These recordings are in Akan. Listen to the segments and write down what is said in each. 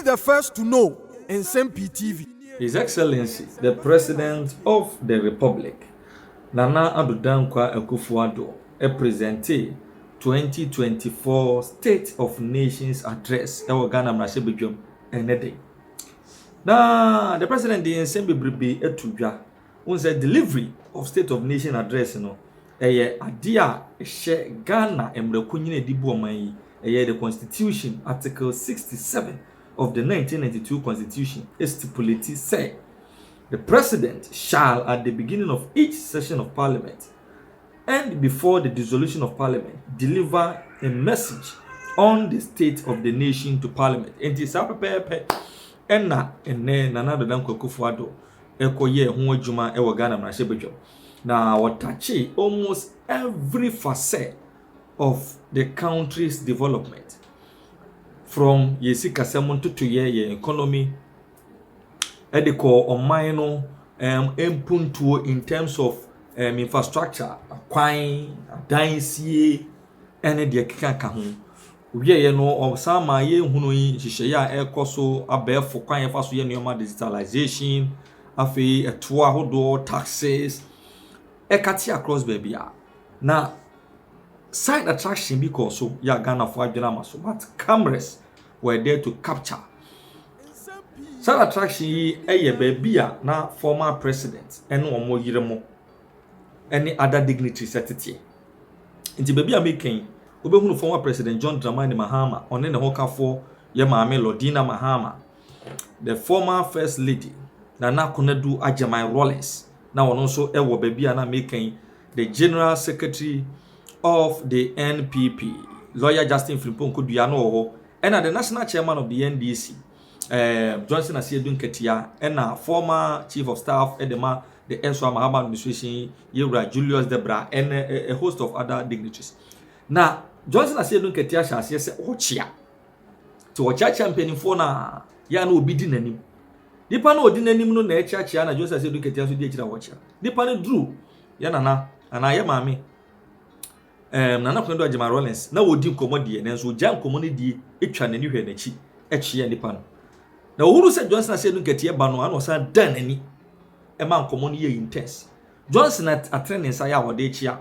the first to know Nsem-Pii TV. His Excellency, the President of the Republic, Nana Akufo-Addo, presented 2024 State of Nations Address. Ghana Mrashebedwam enede. Now, the President the Nsem-Pii etudwa. The delivery of State of Nation Address no. Adia she Ghana emrekunyine dibu omanyi. The Constitution, Article 67 of the 1992 Constitution, stipulated say the President shall, at the beginning of each session of Parliament and before the dissolution of Parliament, deliver a message on the state of the nation to Parliament. And this Nana Akufo-Addo ekoye ho adwuma e Ghana Mrashebedwam. Now, what touchy almost every facet of the country's development, from yesi kasemo to ye economy, ediko omaino empuntuo in terms of infrastructure, kwan, dansie, ene de keka ho. Ye no osama ye hunu yi hihye ya ekoso abefo kwan ye faso ye nneoma digitalization, afi eto ahodo taxes, ekati across baby a. Na side attraction because so ya Ghana for adwena so, but cameras were there to capture. Side attraction eye baby a na former president ene omo yiremo any other dignitaries atete. Nti baby a making obehunu former president John Dramani Mahama one ne hokafo ye maame Lodina Mahama, the former first lady Nana Kondu Ajamai Rollins na ono so ewo baby a na making the general secretary of the NPP, lawyer Justin Frimpong Kuduano, and the national chairman of the NDC, Johnson Asiedu and former chief of staff Edema, the SONA Mahama administration, Yura Julius Debra, and a host of other dignitaries. Now, Johnson Asiedu Ketia shall say, Ochia to watch a champion for na Yano bidding any. The panel didn't any no nature, Chiana Joseph Asiedu Ketia to the watcher. The panel drew Yanana, and I am mammy. Nana Kondu Ajama Rollins na wodi nkomodie nenso gya nkomodie etwa nani hwe nachi echie nipa no na ohuru se Johnson Asiedu Ketia ba no ano san dan nani e ma nkomoni ye intense Johnson atrene sa ya wode echia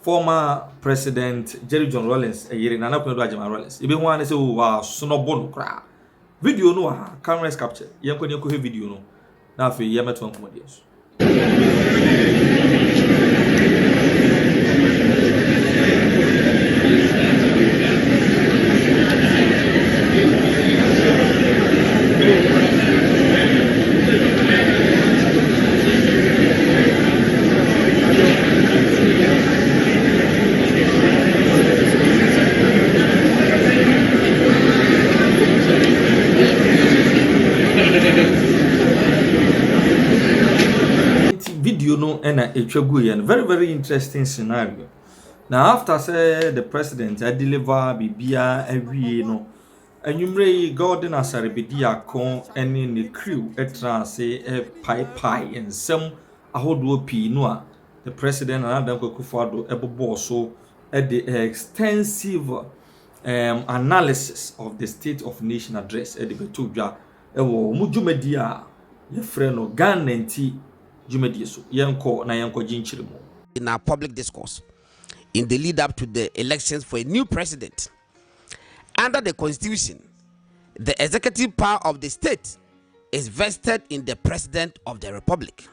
former president Jerry John Rollins yiri Nana Kondu Ajama Rollins ibe ho ane se wa sonobo no kra video no ha cameras capture yenkoni ko he video no na afi ye meto nkomodie so. Video no and a very interesting scenario. Now after say the president I deliver bibia every no and you may Gordon Asaribidia con any in the crew say a pie and some Ahodu no the president and Nana Akufo-Addo ebo so at the extensive analysis of the State of Nation Address at the Betudwa ewo mujumedia ye freno Ghana nti jumedia so yenko na yenko jinchirimo. In our public discourse in the lead up to the elections for a new president, under the Constitution, the executive power of the state is vested in the President of the Republic.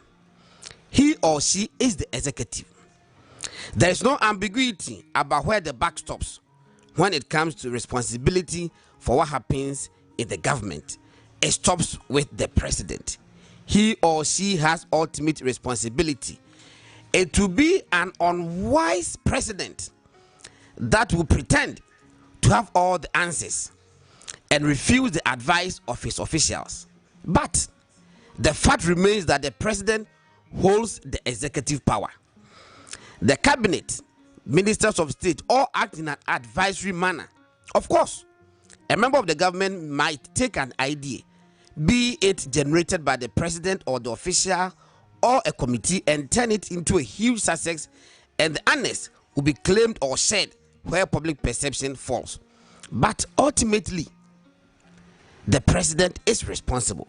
He or she is the executive. There is no ambiguity about where the buck stops when it comes to responsibility for what happens in the government. It stops with the president. He or she has ultimate responsibility. It will be an unwise president that will pretend to have all the answers and refuse the advice of his officials. But the fact remains that the president holds the executive power. The cabinet, ministers of state, all act in an advisory manner. Of course, a member of the government might take an idea, be it generated by the president or the official or a committee, and turn it into a huge success, and the honest will be claimed or shared where public perception falls. But ultimately, the president is responsible.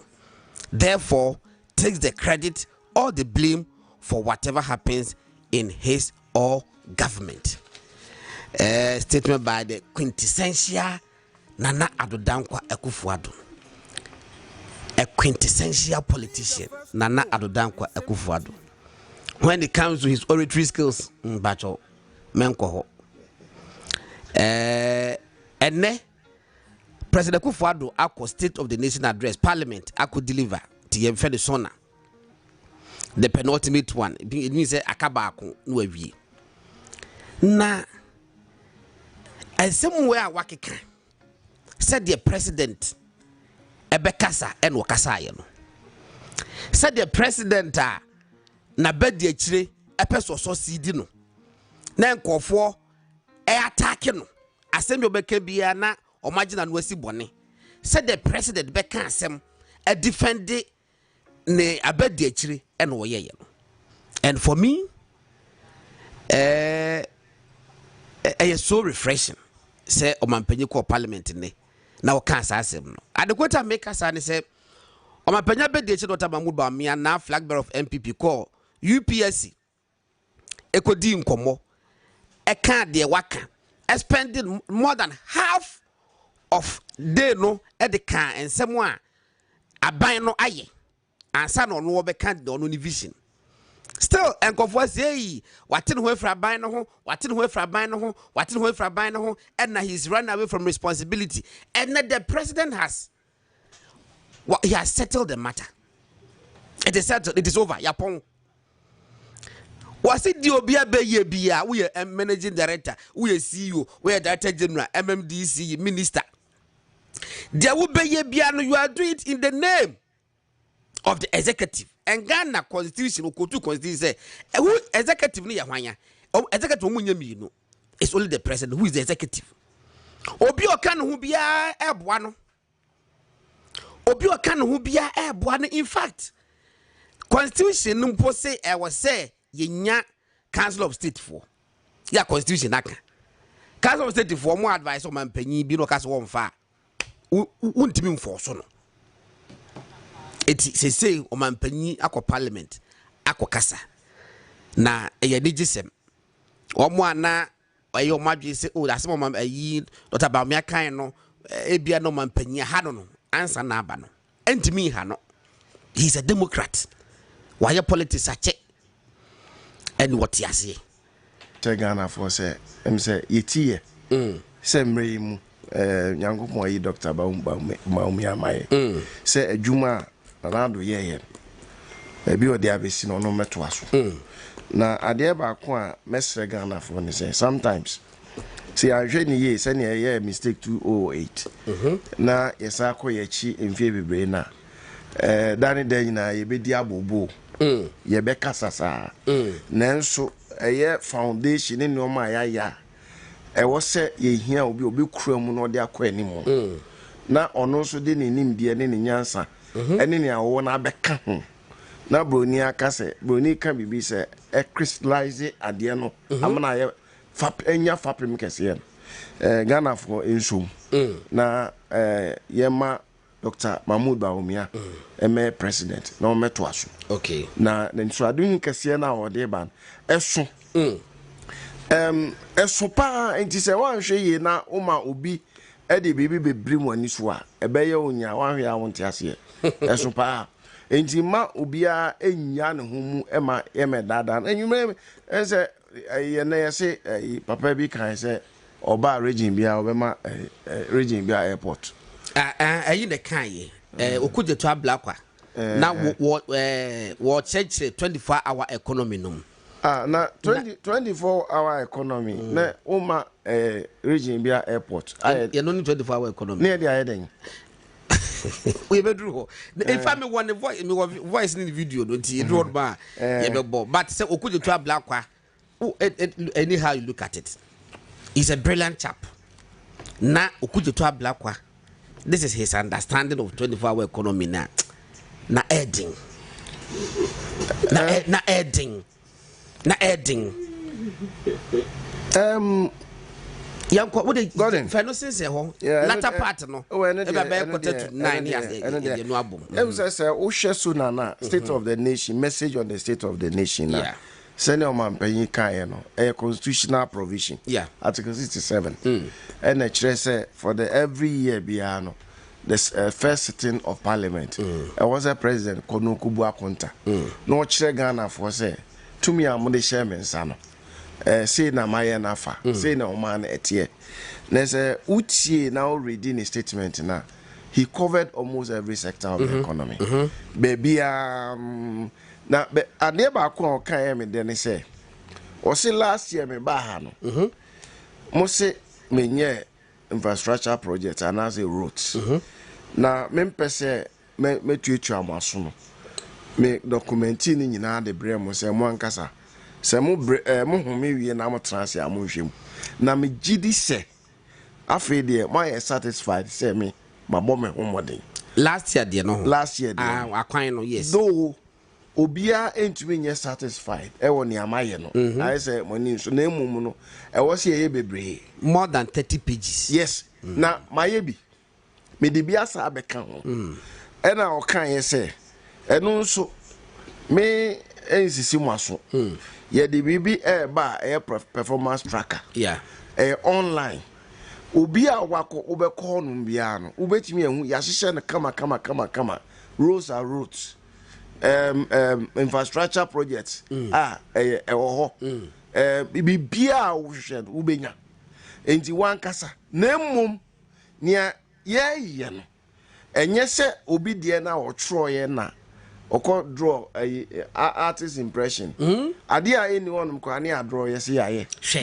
Therefore, takes the credit or the blame for whatever happens in his or government. Statement by the quintessential Nana Adodankwa Akufo-Addo. A quintessential politician, Nana Adodankwa Akufo-Addo. When it comes to his oratory skills, Bacho Menkoho. And President Akufo-Addo ako State of the Nation address, Parliament, ako deliver to the SONA. The penultimate one. It means akaba ako no awie. Na somewhere wakeka said the president ebekasa and wakasa ye no. Said the president na bedi akire epeso so sidi no. Na nkofo attack no. Asem obeka bia na omagina no asi bone. Said the president beka asem a defend ne abedi akire and woye ye no. And for me it's so refreshing. Say Omampenyi ko parliament ne na o kan sa asem no. Adequate make us say Omampenyi be de Dr. Mahmoud Bawumia na flag bearer of NPP call UPSC ekodi nkomo e kan de waka spending more than half of day no e de kan ensem a aban no aye ansa no no be kan de no vision. Still, Enkofo say, watin away from buying no ho, watin away from buying no ho, watin away from buying no ho, and now he's run away from responsibility. And now the president has, he has settled the matter. It is settled, it is over. Yapon. Was it the Obia Bia? We are managing director, we are CEO, we are director general, MMDC minister. There will be Bia, you are doing it in the name of the executive. And Ghana constitution Okotu constitution say who executive ni yahwanya executive munye mi no it's only the president who is the executive. Obi oka no hu bia eboa no obi oka no hu bia eboa no. In fact constitution no mpo say e was say yenya council of state for ya constitution aka council of state for more advice o mampanyi bi no ka so won fa untimi mfo no. It say Omampenyi ako parliament ako kasa na eye digisem omo ana eye omadwe say o asem Omampenyi Dr. Bawumia kan no ebia no Omampenyi ha no ansa na aba no entimi ha no. He's a Democrat. Why politics ache and what you say Ghana for say say yetie say mre mu nyankopon yi Dr. Bawumia mai say adwuma Nana ye ebi odi abesi no meto aso na ade ba ko a mesre Ghana for ne say sometimes see ahwe ni ye say ne ye mistake 208 na yesa ko ye chi emfie bebre na dani den na ye bedi abobo ye be kasasa nanso eye foundation ni o ma ya e wo se ye hia obi kura mu no de akọ animu na ono so de ne nimdie ne nyansa eni ne awo na abeka ho na broni aka se broni ka bibi se e crystallize ade no amana ye fap enya fapem kese Ghana for ensum na yema Dr. Mahmoud Bawumia eme president na ometo aso okay na nso adun kese na ode ban eso eso pa enti se wan hwe ye na uma obi e de bibi bebrim wani so a ebe ye onya wan hwe a wonte ase eso pa enti ma obia enya ne ho mu ema yeme dada enwumre se ye na ye se papa bi kan se oba region bia obema region bia airport ayi ne kan ye okuje to ablakwa na wo church 24-hour economy no na 24-hour economy na uma region bia airport you no need 24-hour economy na dey ayeden we be do in fact me one voice in the video no ti road ba ye be bo but say okuje to ablakwa anyhow you look at it he's a brilliant chap na okuje to ablakwa. This is his understanding of 24-hour economy now. Na adding. Na adding. Yanko, what the Fenosis home? Latter part, no. Oh, and to 9 years. No album. It says, SONA, State of the Nation, message on the State of the Nation. Yeah. Senior man paying Kayano, a constitutional provision. Yeah. Article 67. And a say for the every year beyond this first sitting of Parliament. I was a president, Kono Kubwa Konta. No Ghana for say, to me, I'm the chairman, son. Say na maya nafa, say na oman etie. There's a Uchi now reading a statement now. He covered almost every sector of the economy. Baby, now, I never call Kayam then say, or say last year, me bahano. Mose me infrastructure projects and as a roads. Now, me tweet your masono. Me documenting in the brain was a moankasa. Samu me we na mo transi amunhwem. Na me gidi se. Afei de my satisfied say me ma bombe homodin. Last year de no. Last year de. Akwan no yes. Though obia entumi nye satisfied e woni amaye no. I say money so na emum no e wo se ye bebre. More than 30 pages. Yes. Na maye bi. Me de bia sa abeka ho. E na o kan ye say eno nso me ensisi maso. Yeah, the baby a performance tracker. Yeah. Online. Ubia wako ube kono mbiano. Ubetimi ehu yashisha na kama. Roads are roads. Infrastructure projects. Oho. Bibia ushed ubenya. Enti wankasa. Nemum niya ye no. Enyese obi die na otroye na. Oko draw artist impression. Ade a anyone mko ani a draw yes ya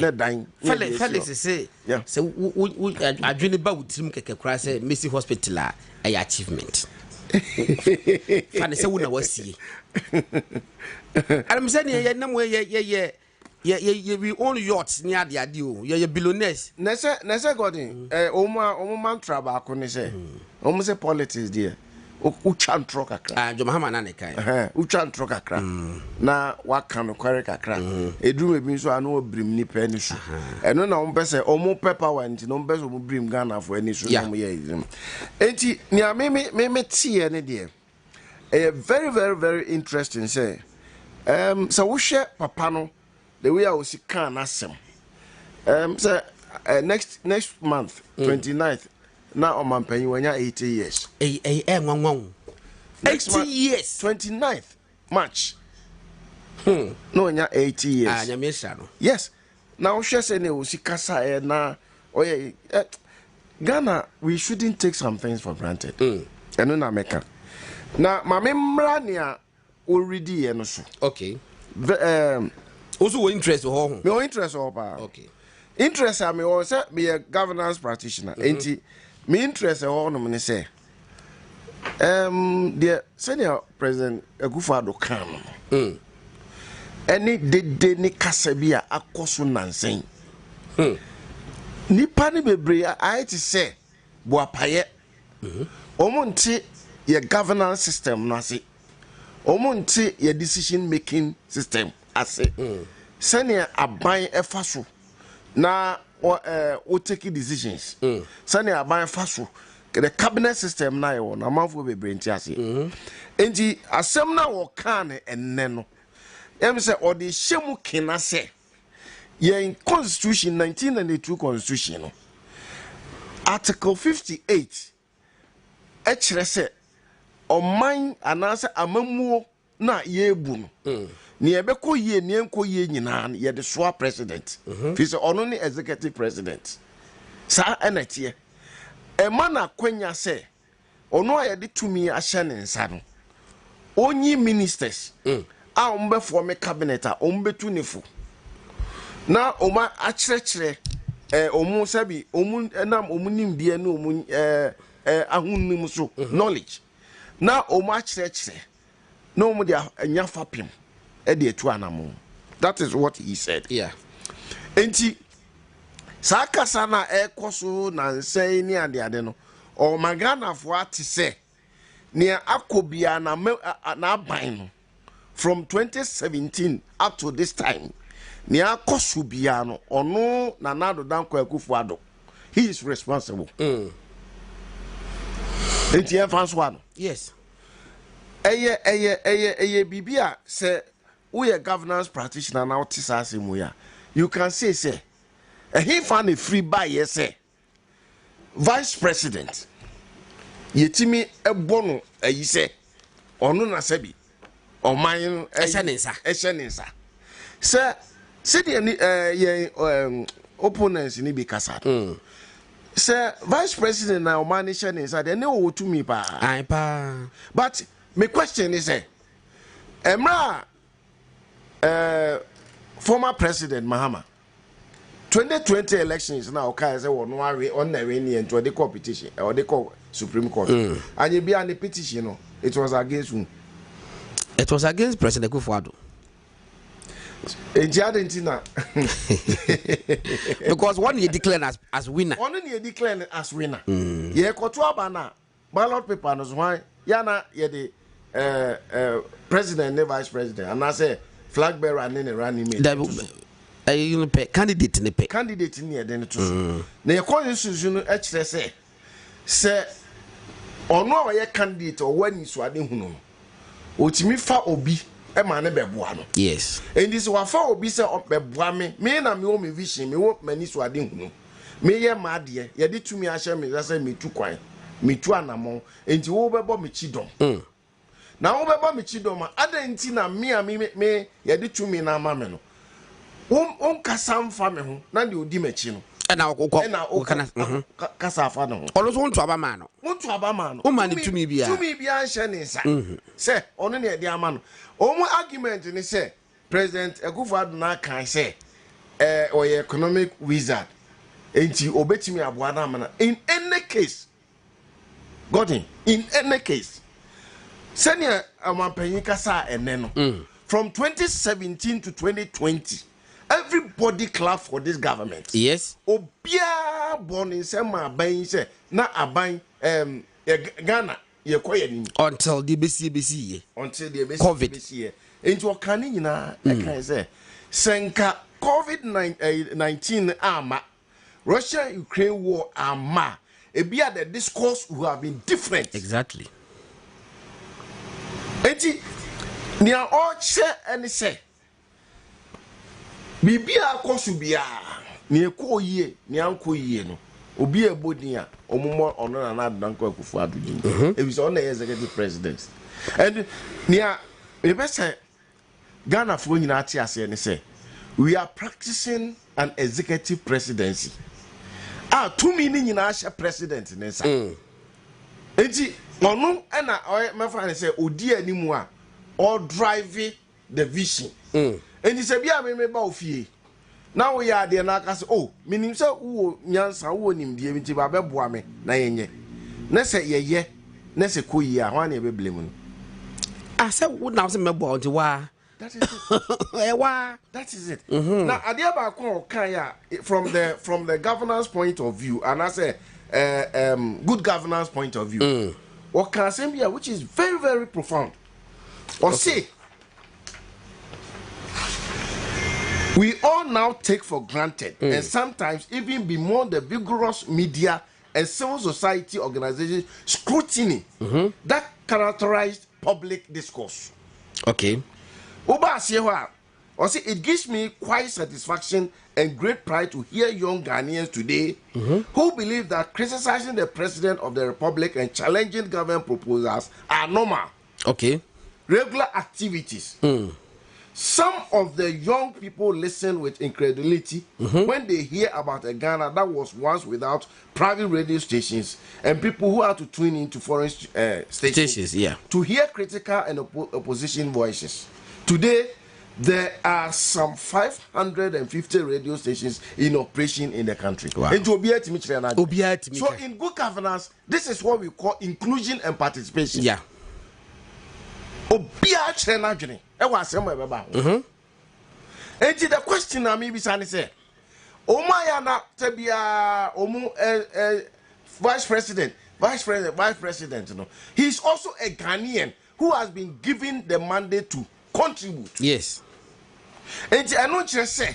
na dan. Felix say so adwene ba wutim keke kra say Messi Hospital a achievement. Fane say wona wasie. I'm saying ye nam ye we own yachts near the adio. Ye billionaires. Na say godin omo man travel ko ni say. Omo say politics there. Uchan truck akra. Jomahama na nekai. Uchan truck akra. Na waka no kware kakra. Edru mebi so anu obrim ni pe ni so. Eno na ompese omo pepper wanti no ompese omo brim Ghana for ani so na mo ye izim. Enti nia me tie ne de. Very very very interesting say. So wo hwe papa no the way I was kan asem. So next month 29th now on my penny when you're 80 years. 80 years. 29th March. No, when you're 80 years. Yes. Now she said ne was kasa na Ghana, we shouldn't take some things for granted. And no America. Now my membrania already and so. Okay. Also interest or no interest or okay. Interest I me also be a governance practitioner. Ain't me interest all no me say the senior president Akufo-Addo kan any de ni kasa bi a akoso nansen nipa ni bebre I to say boapaye omonti ye governance system no ase omonti ye decision making system ase senior aban efaso na or taking decisions. Sani aban faso the cabinet system na yo na manfo be brenti ase. Enti asem na wo kan enne no. Em say or the shemu kina say ye constitution 1992 constitution no. Article 58 e kire say oman anase amamuo na ye ebu no. Ni ebeko ye ni enko ye nyina ye de soa president fi se ono ni executive president sa enatie e mana kwanya se ono a ye de tumi a hye ne nsa no onyi ministers a ombe form cabinet a ombe tunifo na oma a kire omu sabi omu enam omunim die na omu ahunnim so knowledge na omu a kire no omu dia anya fapim. That is what he said. Yeah. Enti sakasa na ekoso na nsai ni ade no o magana fo ati se ne akobia na aban no from 2017 up to this time ni akoso bia no ono Nana Dankwa Akufo-Addo he is responsible enti fans one yes eye bibia say we a governance practitioner now tisase mu ya you can say he found a free buy yes vice president yetimi ebono ayi say ono na sabi oman eshenensa say the opponents ni be kasa say vice president na oman eshenensa they no to me pa but my question is emra former president Mahama 2020 elections now okay say one on the rainy and the competition or they call Supreme Court and you be on the petition no it was against whom? It was against President Akufo-Addo. In Argentina because one you declared as winner. One you declared as winner. Yeah, Kotua Bana ballot paper no why yana ye the president and vice president and I say flag bearer and then running mate. You know candidate in the pay. Candidate in here then to. Na constitution no say ono wa candidate or when so ade hunu. Otimi fa obi e ma ne beboa no. Yes. And this wa fa obi say beboa me na me o me vision me wo mani so ade hunu. Me ye ma ade ye de tumi ahye me say me tu kwan. Me tu anamon enti wo bebo me chidom. Na wo bebo me chidom adenti na me ye de tumi na ama me no. Kasam fa me ho na de odi machi no na okana kasa fa no ono so ntu abama no o ma ne tumi bia nhye ne nsa se ono ne de ama no omo argument ni se President Akufo-Addo na kan se oye economic wizard enti obetimi aboa na ama na in any case godin in any case senior amampanyin kasa ene no from 2017 to 2020 everybody clap for this government. Yes. Obia born in Sema Aban say na Aban Ghana ye koye ni until the BC until the COVID. Into okani nyina e kan say senka COVID-19 ama Russia Ukraine war ama ebia the discourse would have been different. Exactly. Enti nia all share and say bibia akosu bia ne ekọ yie ne anko yie no obi ebodi a omumo ono Nana Dankwa Akufo-Addo din e bi so na executive president and nia e be say Ghana fo nyina ati ase ne say we are practicing an executive presidency tumi ni nyina ahye president ne nsa enti ono na mefa ne say odi animu a or drive the vision and he said, "Be a me ba ofie." Now we are there na kase oh, minim say wo nyansa wo nim die nti ba beboa me na yenye. Na say yeye, na say koyi a hwan e be blame no. I said what now say meboa nti wa. That is it. That is it. Now adia ba kon kan ya from the governance point of view and I say good governance point of view. What can say be which is very very profound. Or say we all now take for granted and sometimes even beyond the vigorous media and civil society organizations scrutiny that characterized public discourse. Okay. Or say it gives me quite satisfaction and great pride to hear young Ghanaians today who believe that criticizing the president of the republic and challenging government proposals are normal. Okay. Regular activities. Some of the young people listen with incredulity when they hear about a Ghana that was once without private radio stations and people who had to tune into foreign stations to hear critical and opposition voices. Today, there are some 550 radio stations in operation in the country. Wow. So in good governance, this is what we call inclusion and participation. Yeah. And the question I maybe say, Omayana Tabia vice president, you know, he's also a Ghanaian who has been given the mandate to contribute. Yes. enti ɛno kyerɛ sɛ